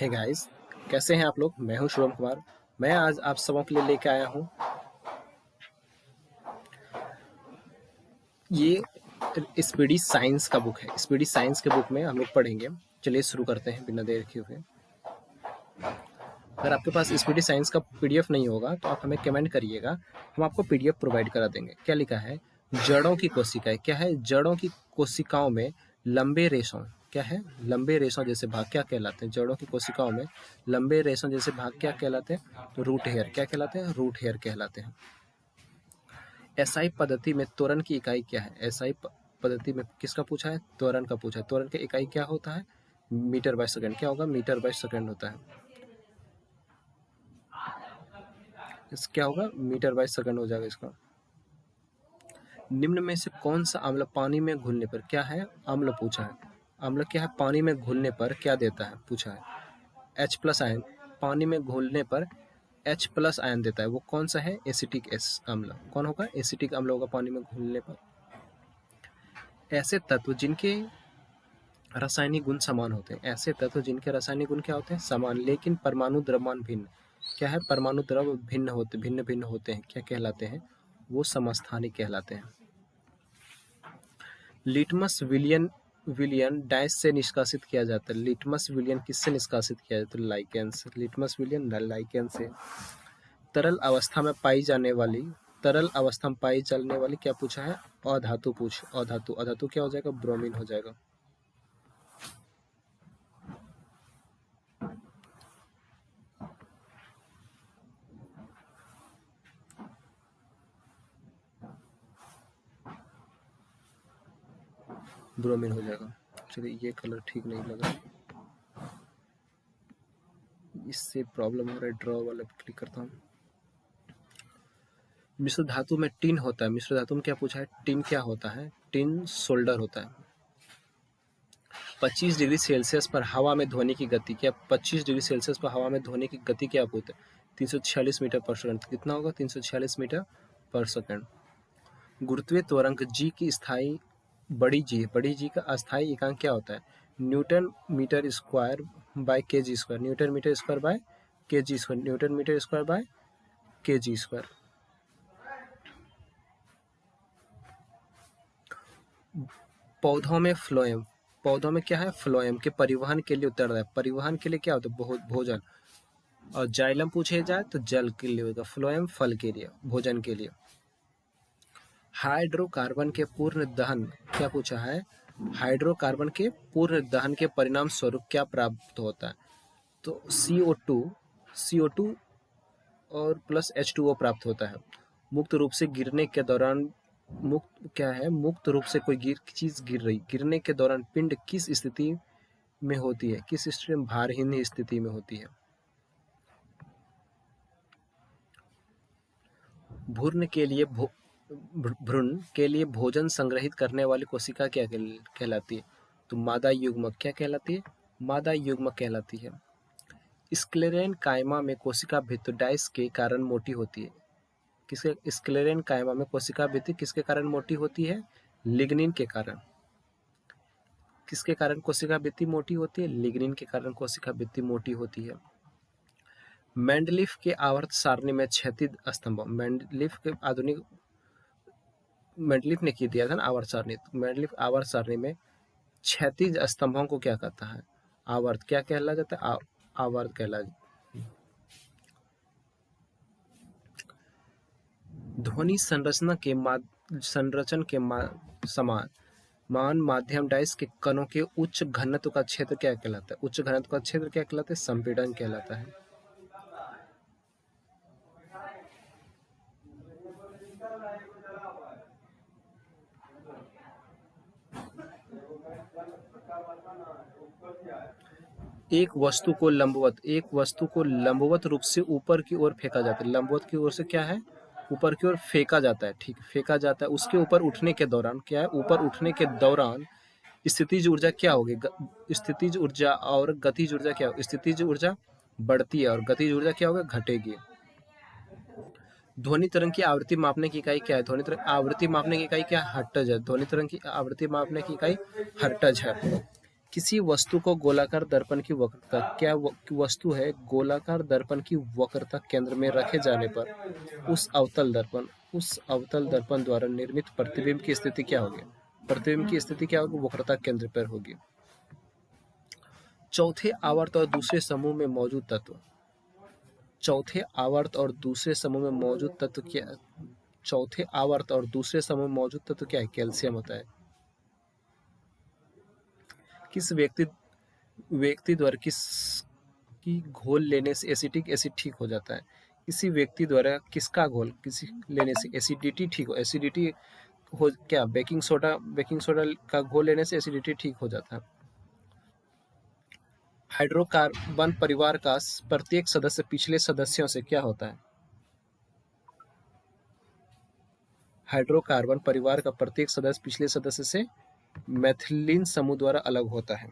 Hey guys, कैसे हैं आप लोग। मैं हूं शुभम कुमार। मैं आज आप सबों के लिए लेके आया हूं ये स्पीडी साइंस का बुक है। स्पीडी साइंस के बुक में हम लोग पढ़ेंगे। चलिए शुरू करते हैं बिना देर किए हुए। अगर आपके पास स्पीडी साइंस का पीडीएफ नहीं होगा तो आप हमें कमेंट करिएगा, हम आपको पीडीएफ प्रोवाइड करा देंगे। क्या लिखा है? जड़ों की कोशिकाएं। क्या है? जड़ों की कोशिकाओं में लंबे रेशों। क्या है? लंबे रेशों जैसे भाग क्या कहलाते हैं? जड़ों की कोशिकाओं में लंबे रेशों जैसे भाग क्या कहलाते हैं? तो रूट हेयर। क्या कहलाते हैं? रूट हेयर कहलाते हैं। एसआई पद्धति में त्वरण की इकाई क्या है? एसआई पद्धति में किसका पूछा है? त्वरण का पूछा है। त्वरण की इकाई क्या होता है? Metre by second. क्या होगा? मीटर बाय सेकंड होता है। क्या होगा? मीटर बाय सेकंड हो जाएगा इसका। निम्न में से कौन सा अम्ल पानी में घुलने पर, क्या है? अम्ल पूछा है। अम्ल क्या है? पानी में घुलने पर क्या देता है पूछा है। H plus ion. पानी में घुलने पर H प्लस आयन देता है। वो कौन सा है? एसिटिक अम्ल। कौन होगा? एसिटिक अम्ल होगा पानी में घुलने पर। ऐसे तत्व जिनके रासायनिक गुण समान होते हैं। ऐसे तत्व जिनके रासायनिक गुण क्या होते हैं? समान, लेकिन परमाणु द्रव्यमान भिन्न। क्या है? परमाणु द्रव्य भिन्न भिन्न होते हैं। क्या कहलाते हैं? वो समस्थानिक कहलाते हैं। लिटमस विलियन डैश से निष्कासित किया जाता है। लिटमस विलियन किससे निष्कासित किया जाता है? लाइकेन से। लिटमस विलियन लाइकेन से। तरल अवस्था में पाई जाने वाली क्या पूछा है? अधातु अधातु क्या हो जाएगा? ब्रोमीन हो जाएगा। ब्रोमीन हो जाएगा। चलिए, ये कलर ठीक नहीं लग रहा, इससे प्रॉब्लम हो रहा है। ड्रॉ वाले पे क्लिक करता हूँ। मिश्र धातु में टिन होता है। मिश्र धातु में क्या पूछा है? टिन क्या होता है? टिन सोल्डर होता है। 25 डिग्री सेल्सियस पर हवा में ध्वनि की गति क्या? 25 डिग्री सेल्सियस पर हवा में ध्वनि की गति क्या होती है? 346 मीटर पर सेकंड। कितना होगा? 346 मीटर पर सेकंड। गुरुत्वीय त्वरक जी की स्थायी बड़ी जी का अस्थायी एकांक क्या होता है? Newton metre square by K G square. Newton metre square by K G square. Newton metre square by K G square. पौधों में फ्लोएम। पौधों में क्या है? फ्लोएम के परिवहन के लिए उत्तरदायी। परिवहन के लिए क्या होता है? भोजन। और जाइलम पूछे जाए तो जल के लिए होगा। फ्लोएम फल के लिए, भोजन के लिए। हाइड्रोकार्बन के पूर्ण दहन क्या पूछा है? हाइड्रोकार्बन के पूर्ण दहन के परिणाम स्वरूप क्या प्राप्त होता है? तो CO2 और प्लस H2O प्राप्त होता है। मुक्त रूप से गिरने के दौरान मुक्त रूप से कोई चीज गिरने के दौरान पिंड किस स्थिति में होती है? किस स्थिति में? भारहीन स्थिति में होती है। भ्रूण के लिए भोजन संग्रहित करने वाली कोशिका क्या कहलाती है? तो मादा युग्मक। क्या कहलाती है? मादा युग्मक कहलाती है। स्क्लेरेन कायमा में कोशिका भित्ति डाइस के कारण मोटी होती है। स्क्लेरेन कायमा में कोशिका भित्ति किसके कारण मोटी होती है? लिग्निन के कारण। किसके कारण कोशिका भित्ति मोटी होती है? लिग्निन के कारण कोशिका भित्ति मोटी होती है। मेंडलीफ के आवर्त सारणी में क्षैतिज स्तंभ। मेंडलीफ ने दिया था ना आवर्त सारणी। मेंडलीफ आवर्त सारणी में क्षैतिज स्तंभों को क्या कहता है? आवर्त। क्या कहला जाता है? आवर्त कहला। ध्वनि संरचन के समान माध्यम डाइस के कणों के उच्च घनत्व का क्षेत्र क्या कहलाता है? उच्च घनत्व का क्षेत्र क्या कहलाता है? संपीड़न कहलाता है। एक वस्तु को लंबवत रूप से ऊपर की ओर फेंका जाता है। लंबवत की ओर से क्या है? ऊपर की ओर फेंका जाता है। ठीक, फेंका जाता है। उसके ऊपर उठने के दौरान क्या है? ऊपर उठने के दौरान स्थितिज ऊर्जा क्या होगी? स्थितिज ऊर्जा और गतिज ऊर्जा क्या होगी? स्थितिज ऊर्जा बढ़ती है और गतिज ऊर्जा क्या होगा? घटेगी। ध्वनि तरंग की आवृत्ति मापने की इकाई क्या है? ध्वनि तरंग आवृत्ति मापने की इकाई क्या है? हर्ट्ज है। ध्वनि तरंग की आवृत्ति मापने की इकाई हर्ट्ज है। किसी वस्तु को गोलाकार दर्पण की वक्रता, क्या वस्तु है गोलाकार दर्पण की वक्रता केंद्र में रखे जाने पर उस अवतल दर्पण द्वारा निर्मित प्रतिबिंब की स्थिति क्या होगी? प्रतिबिंब की स्थिति क्या होगी? वक्रता केंद्र पर होगी। चौथे आवर्त और दूसरे समूह में मौजूद तत्व, चौथे आवर्त और दूसरे समूह में मौजूद तत्व क्या, चौथे आवर्त और दूसरे समूह में मौजूद तत्व क्या है? कैल्शियम होता है। किस व्यक्ति द्वारा किसकी घोल लेने से एसिटिक एसिड ठीक हो जाता है? किसी व्यक्ति द्वारा किसका घोल किसी लेने से एसिडिटी ठीक हो, एसिडिटी हो क्या? बेकिंग सोडा का घोल लेने से एसिडिटी ठीक हो जाता है। हाइड्रोकार्बन परिवार का प्रत्येक सदस्य पिछले सदस्यों से क्या होता है? हाइड्रोकार्बन परिवार का प्रत्येक सदस्य पिछले सदस्य से मैथिलीन समूह द्वारा अलग होता है।